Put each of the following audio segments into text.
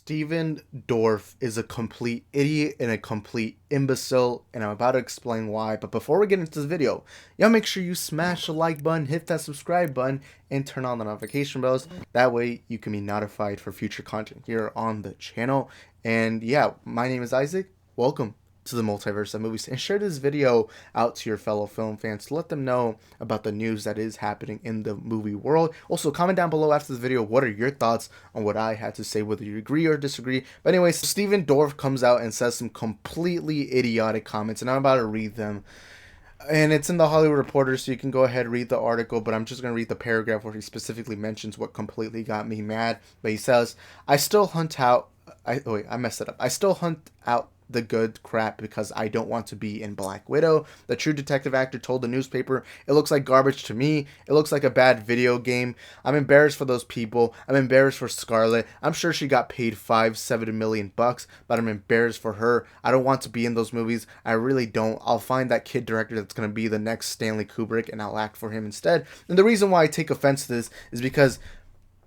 Steven Dorff is a complete idiot and a complete imbecile, and I'm about to explain why. But before we get into the video, y'all make sure you smash the like button, hit that subscribe button, and turn on the notification bells. That way you can be notified for future content here on the channel. And yeah, my name is Isaac. Welcome to the multiverse of movies, and share this video out to your fellow film fans to let them know about the news that is happening in the movie world. Also, comment down below after this video what are your thoughts on what I had to say, whether you agree or disagree. But anyways, Steven Dorff comes out and says some completely idiotic comments, and I'm about to read them. And it's in the Hollywood Reporter, so you can go ahead and read the article, but I'm just going to read the paragraph where he specifically mentions what completely got me mad. But he says, I still hunt out I messed it up. I still hunt out the good crap because I don't want to be in Black Widow. The True Detective actor told the newspaper, it looks like garbage to me. It looks like a bad video game. I'm embarrassed for those people. I'm embarrassed for Scarlett. I'm sure she got paid $5-7 million bucks, but I'm embarrassed for her. I don't want to be in those movies. I really don't. I'll find that kid director that's going to be the next Stanley Kubrick, and I'll act for him instead. And the reason why I take offense to this is because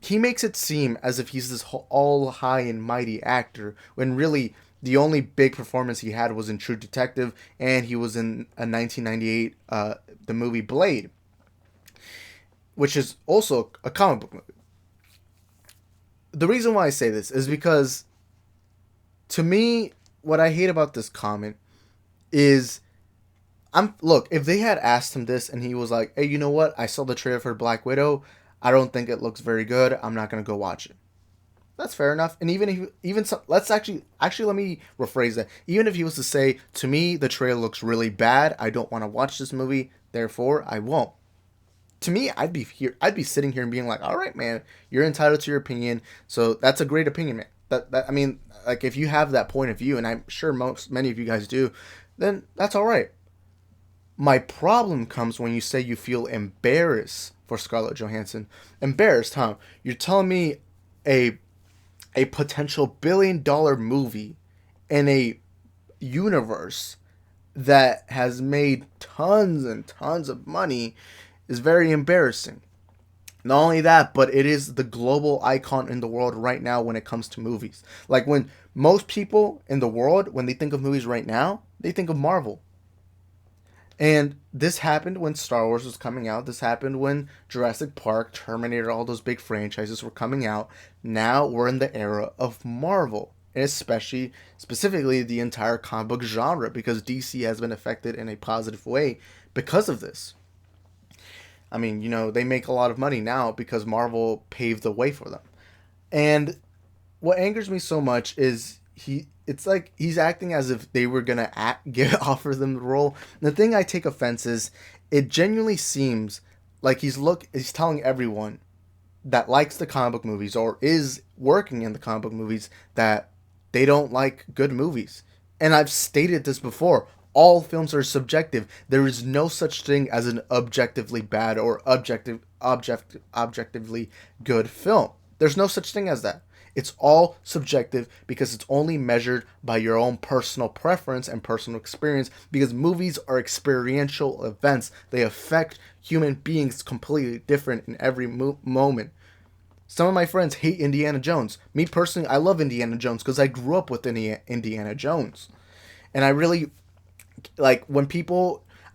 he makes it seem as if he's this all high and mighty actor, when really the only big performance he had was in True Detective, and he was in a 1998 the movie Blade, which is also a comic book movie. The reason why I say this is because, to me, what I hate about this comment is, look, if they had asked him this and he was like, hey, you know what, I saw the trailer for Black Widow, I don't think it looks very good, I'm not going to go watch it. That's fair enough. And let's actually let me rephrase that. Even if he was to say, to me, the trailer looks really bad, I don't want to watch this movie, therefore I won't. To me, I'd be sitting here and being like, all right, man, you're entitled to your opinion. So that's a great opinion, man. I mean, like, if you have that point of view, and I'm sure many of you guys do, then that's all right. My problem comes when you say you feel embarrassed for Scarlett Johansson. Embarrassed, huh? You're telling me a potential $1 billion movie in a universe that has made tons and tons of money is very embarrassing. Not only that, but it is the global icon in the world right now when it comes to movies. Like, when most people in the world, when they think of movies right now, they think of Marvel. And this happened when Star Wars was coming out. This happened when Jurassic Park, Terminator, all those big franchises were coming out. Now we're in the era of Marvel, and specifically the entire comic book genre, because DC has been affected in a positive way because of this. I mean, they make a lot of money now because Marvel paved the way for them. And what angers me so much is it's like he's acting as if they were gonna offer them the role. And the thing I take offense is, it genuinely seems like he's telling everyone that likes the comic book movies or is working in the comic book movies that they don't like good movies. And I've stated this before. All films are subjective. There is no such thing as an objectively bad or objectively good film. There's no such thing as that. It's all subjective because it's only measured by your own personal preference and personal experience, because movies are experiential events. They affect human beings completely different in every moment. Some of my friends hate Indiana Jones. Me personally, I love Indiana Jones because I grew up with Indiana Jones. And I really, like,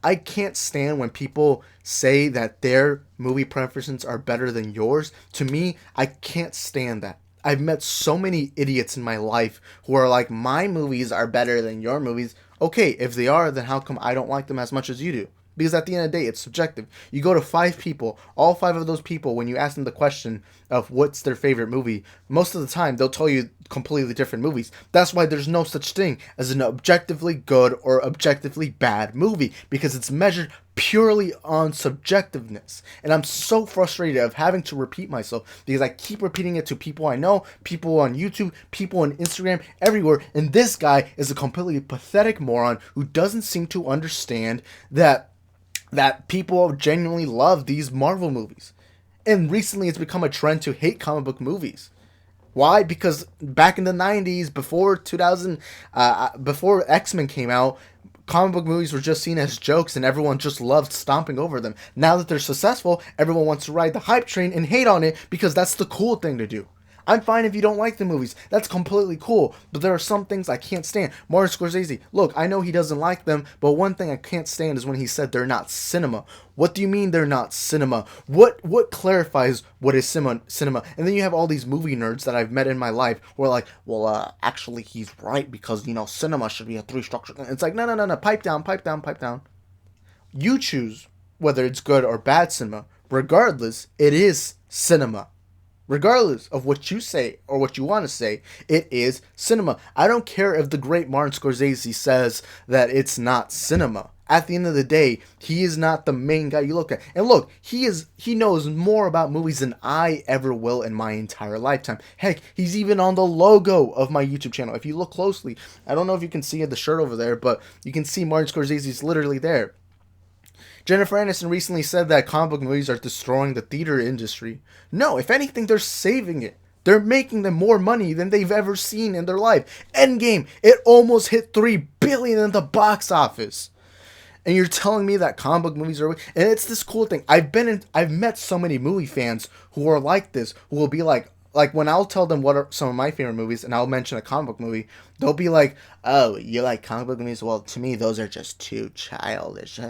I can't stand when people say that their movie preferences are better than yours. To me, I can't stand that. I've met so many idiots in my life who are like, my movies are better than your movies. Okay, if they are, then how come I don't like them as much as you do? Because at the end of the day, it's subjective. You go to 5 people, all 5 of those people, when you ask them the question of what's their favorite movie, most of the time they'll tell you completely different movies. That's why there's no such thing as an objectively good or objectively bad movie, because it's measured purely on subjectiveness. And I'm so frustrated of having to repeat myself, because I keep repeating it to people I know, people on YouTube, people on Instagram, everywhere, and this guy is a completely pathetic moron who doesn't seem to understand that people genuinely love these Marvel movies. And recently it's become a trend to hate comic book movies. Why? Because back in the 90s, before X-Men came out, comic book movies were just seen as jokes and everyone just loved stomping over them. Now that they're successful, everyone wants to ride the hype train and hate on it because that's the cool thing to do. I'm fine if you don't like the movies. That's completely cool. But there are some things I can't stand. Martin Scorsese, look, I know he doesn't like them, but one thing I can't stand is when he said they're not cinema. What do you mean they're not cinema? What clarifies what is cinema? And then you have all these movie nerds that I've met in my life who are like, well, actually he's right because, cinema should be a three structure. It's like, no, pipe down, pipe down, pipe down. You choose whether it's good or bad cinema. Regardless, it is cinema. Regardless of what you say or what you want to say, it is cinema. I don't care if the great Martin Scorsese says that it's not cinema. At the end of the day, he is not the main guy you look at. And look, he knows more about movies than I ever will in my entire lifetime. Heck, he's even on the logo of my YouTube channel. If you look closely, I don't know if you can see the shirt over there, but you can see Martin Scorsese's literally there. Jennifer Aniston recently said that comic book movies are destroying the theater industry. No, if anything, they're saving it. They're making them more money than they've ever seen in their life. Endgame, it almost hit $3 billion in the box office. And you're telling me that comic book movies are... And it's this cool thing. I've met so many movie fans who are like this, who will be like when I'll tell them what are some of my favorite movies, and I'll mention a comic book movie, they'll be like, oh, you like comic book movies? Well, to me, those are just too childish.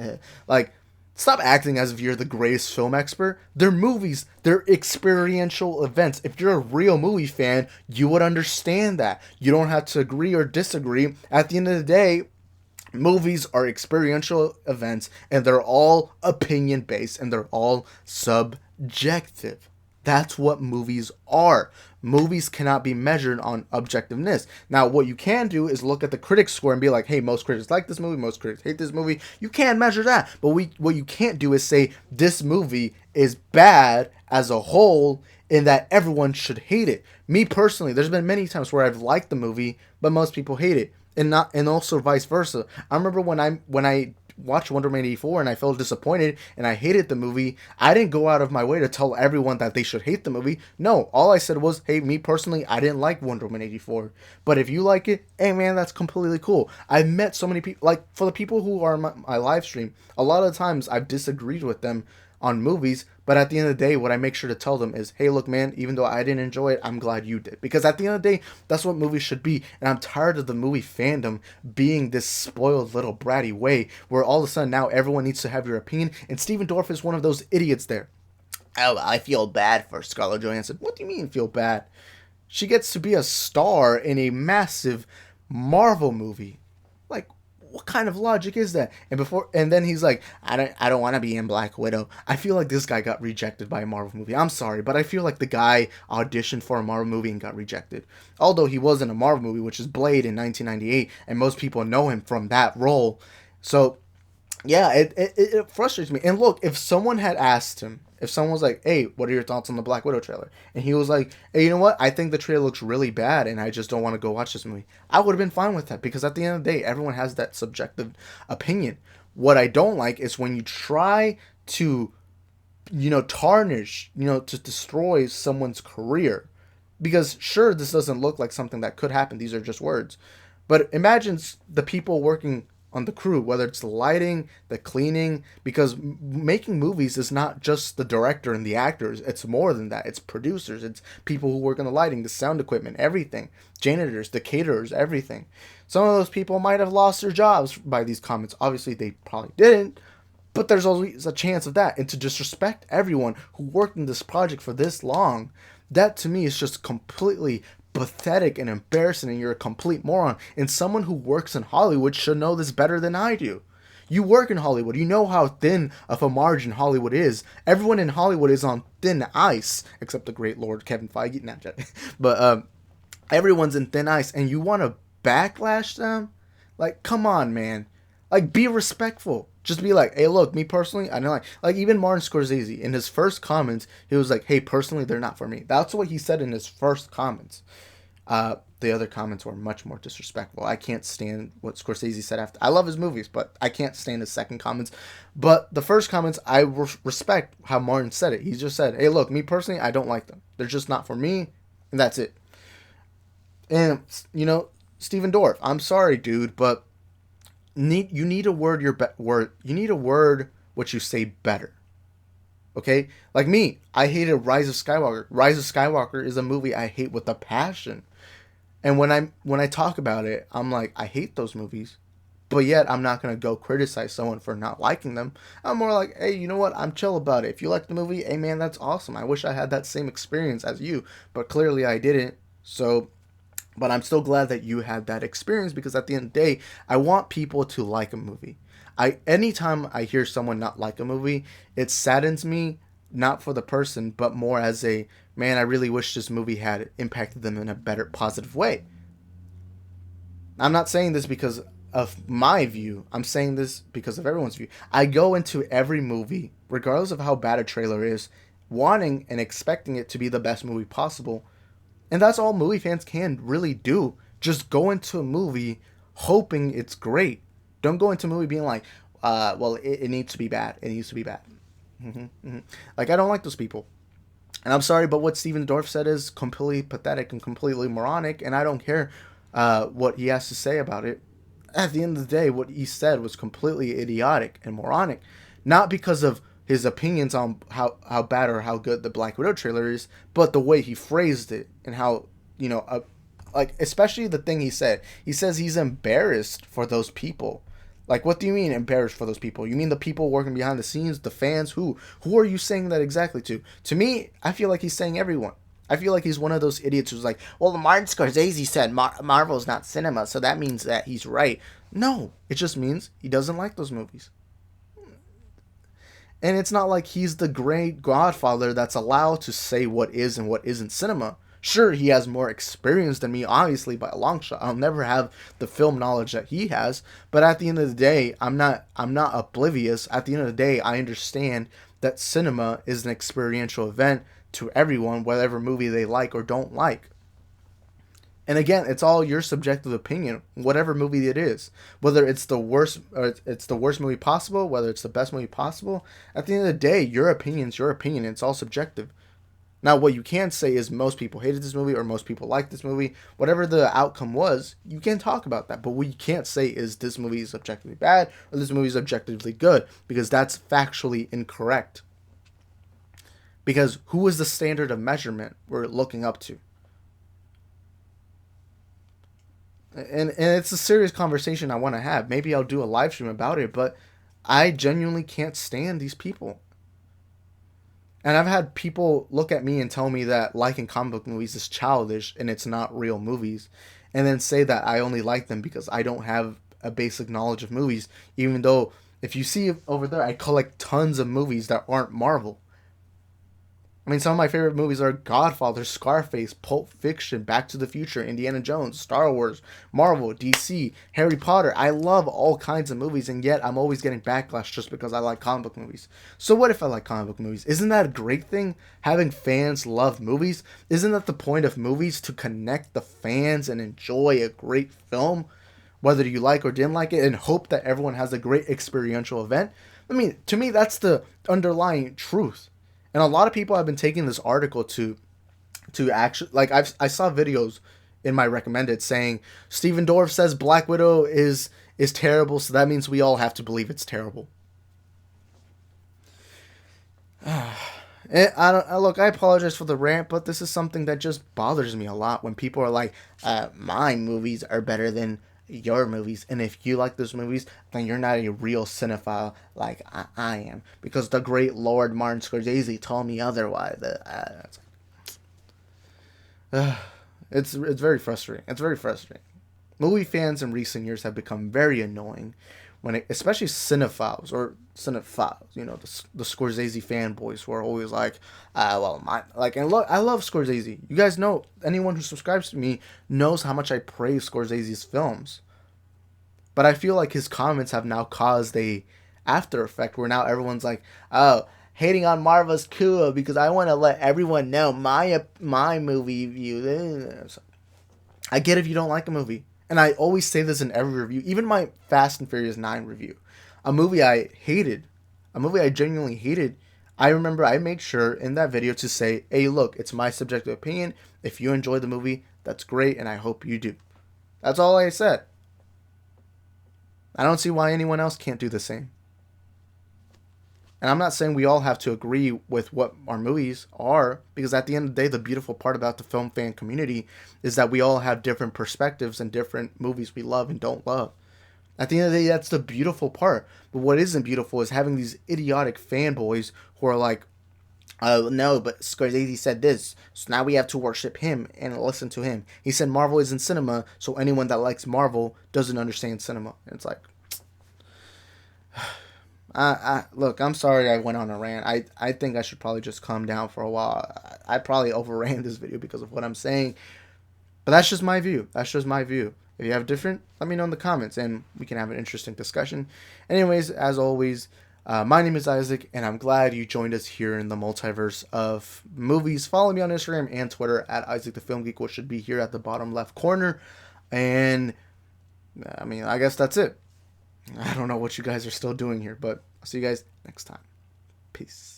Like... Stop acting as if you're the greatest film expert. They're movies. They're experiential events. If you're a real movie fan, you would understand that. You don't have to agree or disagree. At the end of the day, movies are experiential events, and they're all opinion-based, and they're all subjective. That's what movies are. Movies cannot be measured on objectiveness. Now, what you can do is look at the critics score and be like, hey, most critics like this movie, most critics hate this movie. You can measure that. But what you can't do is say this movie is bad as a whole and that everyone should hate it. Me personally, there's been many times where I've liked the movie, but most people hate it. And also vice versa. I remember when I watched Wonder Woman 84 and I felt disappointed and I hated the movie, I didn't go out of my way to tell everyone that they should hate the movie. No, all I said was, hey, me personally, I didn't like Wonder Woman 84. But if you like it, hey man, that's completely cool. I've met so many people, like for the people who are on my live stream, a lot of times I've disagreed with them on movies, but at the end of the day, what I make sure to tell them is, hey, look, man, even though I didn't enjoy it, I'm glad you did. Because at the end of the day, that's what movies should be. And I'm tired of the movie fandom being this spoiled little bratty way where all of a sudden now everyone needs to have your opinion. And Stephen Dorff is one of those idiots there. Oh, I feel bad for Scarlett Johansson. What do you mean feel bad? She gets to be a star in a massive Marvel movie. Like, what kind of logic is that? And then he's like, I don't want to be in Black Widow. I feel like this guy got rejected by a Marvel movie. I'm sorry, but I feel like the guy auditioned for a Marvel movie and got rejected. Although he was in a Marvel movie, which is Blade in 1998, and most people know him from that role. So, yeah, it frustrates me. And look, if someone had asked him, if someone was like, hey, what are your thoughts on the Black Widow trailer? And he was like, hey, you know what? I think the trailer looks really bad and I just don't want to go watch this movie. I would have been fine with that because at the end of the day, everyone has that subjective opinion. What I don't like is when you try to, tarnish, to destroy someone's career. Because sure, this doesn't look like something that could happen. These are just words. But imagine the people working on the crew, whether it's the lighting, the cleaning, because making movies is not just the director and the actors. It's more than that. It's producers. It's people who work on the lighting, the sound equipment, everything. Janitors, the caterers, everything. Some of those people might have lost their jobs by these comments. Obviously, they probably didn't, but there's always a chance of that. And to disrespect everyone who worked in this project for this long, that to me is just completely pathetic and embarrassing, and you're a complete moron. And someone who works in Hollywood should know this better than I do. You work in Hollywood. You know how thin of a margin Hollywood is. Everyone in Hollywood is on thin ice, except the great Lord Kevin Feige. Nah, but everyone's in thin ice, and you want to backlash them? Like, come on, man. Like, be respectful. Just be like, hey, look, me personally, I know, like even Martin Scorsese, in his first comments, he was like, hey, personally, they're not for me. That's what he said in his first comments. The other comments were much more disrespectful. I can't stand what Scorsese said after. I love his movies, but I can't stand his second comments. But the first comments, I respect how Martin said it. He just said, hey, look, me personally, I don't like them. They're just not for me, and that's it. And, Stephen Dorff, I'm sorry, dude, but you need to word what you say better. Okay, like me, I hated Rise of Skywalker. Rise of Skywalker is a movie I hate with a passion. And when I talk about it, I'm like, I hate those movies. But yet I'm not gonna go criticize someone for not liking them. I'm more like, hey, you know what? I'm chill about it. If you like the movie, hey man, that's awesome. I wish I had that same experience as you, but clearly I didn't. So, but I'm still glad that you had that experience, because at the end of the day, I want people to like a movie. Anytime I hear someone not like a movie, it saddens me, not for the person, but more as a man, I really wish this movie had impacted them in a better positive way. I'm not saying this because of my view. I'm saying this because of everyone's view. I go into every movie, regardless of how bad a trailer is, wanting and expecting it to be the best movie possible. And that's all movie fans can really do. Just go into a movie hoping it's great. Don't go into a movie being like, well, it needs to be bad. It needs to be bad. Like, I don't like those people. And I'm sorry, but what Steven Dorff said is completely pathetic and completely moronic, and I don't care what he has to say about it. At the end of the day, what he said was completely idiotic and moronic. Not because of his opinions on how bad or how good the Black Widow trailer is, but the way he phrased it and how, you know, like, especially the thing he said. He says he's embarrassed for those people. Like, what do you mean embarrassed for those people? You mean the people working behind the scenes, the fans? Who are you saying that exactly to? To me, I feel like he's saying everyone. I feel like he's one of those idiots who's like, well, Martin Scorsese said Marvel's not cinema, so that means that he's right. No, it just means he doesn't like those movies. And it's not like he's the great godfather that's allowed to say what is and what isn't cinema. Sure, he has more experience than me, obviously, by a long shot. I'll never have the film knowledge that he has. But at the end of the day, I'm not oblivious. At the end of the day, I understand that cinema is an experiential event to everyone, whatever movie they like or don't like. And again, it's all your subjective opinion, whatever movie it is. Whether it's the worst, or it's the worst movie possible, whether it's the best movie possible. At the end of the day, your opinion's your opinion. It's all subjective. Now, what you can say is most people hated this movie or most people liked this movie. Whatever the outcome was, you can talk about that. But what you can't say is this movie is objectively bad or this movie is objectively good, because that's factually incorrect. Because who is the standard of measurement we're looking up to? And it's a serious conversation I want to have. Maybe I'll do a live stream about it, but I genuinely can't stand these people. And I've had people look at me and tell me that liking comic book movies is childish and it's not real movies, and then say that I only like them because I don't have a basic knowledge of movies, even though if you see over there, I collect tons of movies that aren't Marvel. I mean, some of my favorite movies are Godfather, Scarface, Pulp Fiction, Back to the Future, Indiana Jones, Star Wars, Marvel, DC, Harry Potter. I love all kinds of movies, and yet I'm always getting backlash just because I like comic book movies. So what if I like comic book movies? Isn't that a great thing? Having fans love movies? Isn't that the point of movies? To connect the fans and enjoy a great film, whether you like or didn't like it, and hope that everyone has a great experiential event? I mean, to me, that's the underlying truth. And a lot of people have been taking this article to actually, like, I saw videos in my recommended saying Steven Dorff says Black Widow is terrible, so that means we all have to believe it's terrible. Look, I apologize for the rant, but this is something that just bothers me a lot when people are like, my movies are better than your movies, and if you like those movies, then you're not a real cinephile like I am, because the great Lord Martin Scorsese told me otherwise. It's very frustrating. It's very frustrating. Movie fans in recent years have become very annoying, especially cinephiles. You know, the Scorsese fanboys who are always like, well, and look, I love Scorsese. You guys know, anyone who subscribes to me knows how much I praise Scorsese's films. But I feel like his comments have now caused a after effect where now everyone's like, oh, hating on Marvel's cool because I want to let everyone know my movie view. I get if you don't like a movie. And I always say this in every review, even my Fast and Furious 9 review. A movie I hated, a movie I genuinely hated, I remember I made sure in that video to say, hey, look, it's my subjective opinion. If you enjoy the movie, that's great, and I hope you do. That's all I said. I don't see why anyone else can't do the same. And I'm not saying we all have to agree with what our movies are, because at the end of the day, the beautiful part about the film fan community is that we all have different perspectives and different movies we love and don't love. At the end of the day, that's the beautiful part. But what isn't beautiful is having these idiotic fanboys who are like, oh, no, but Scorsese said this, so now we have to worship him and listen to him. He said Marvel isn't cinema, so anyone that likes Marvel doesn't understand cinema. And it's like, look, I'm sorry I went on a rant. I think I should probably just calm down for a while. I probably overran this video because of what I'm saying, but that's just my view. That's just my view. If you have different, let me know in the comments and we can have an interesting discussion. Anyways, as always, my name is Isaac, and I'm glad you joined us here in the multiverse of movies. Follow me on Instagram and Twitter at Isaac the Film Geek, which should be here at the bottom left corner. And I mean, I guess that's it. I don't know what you guys are still doing here, but I'll see you guys next time. Peace.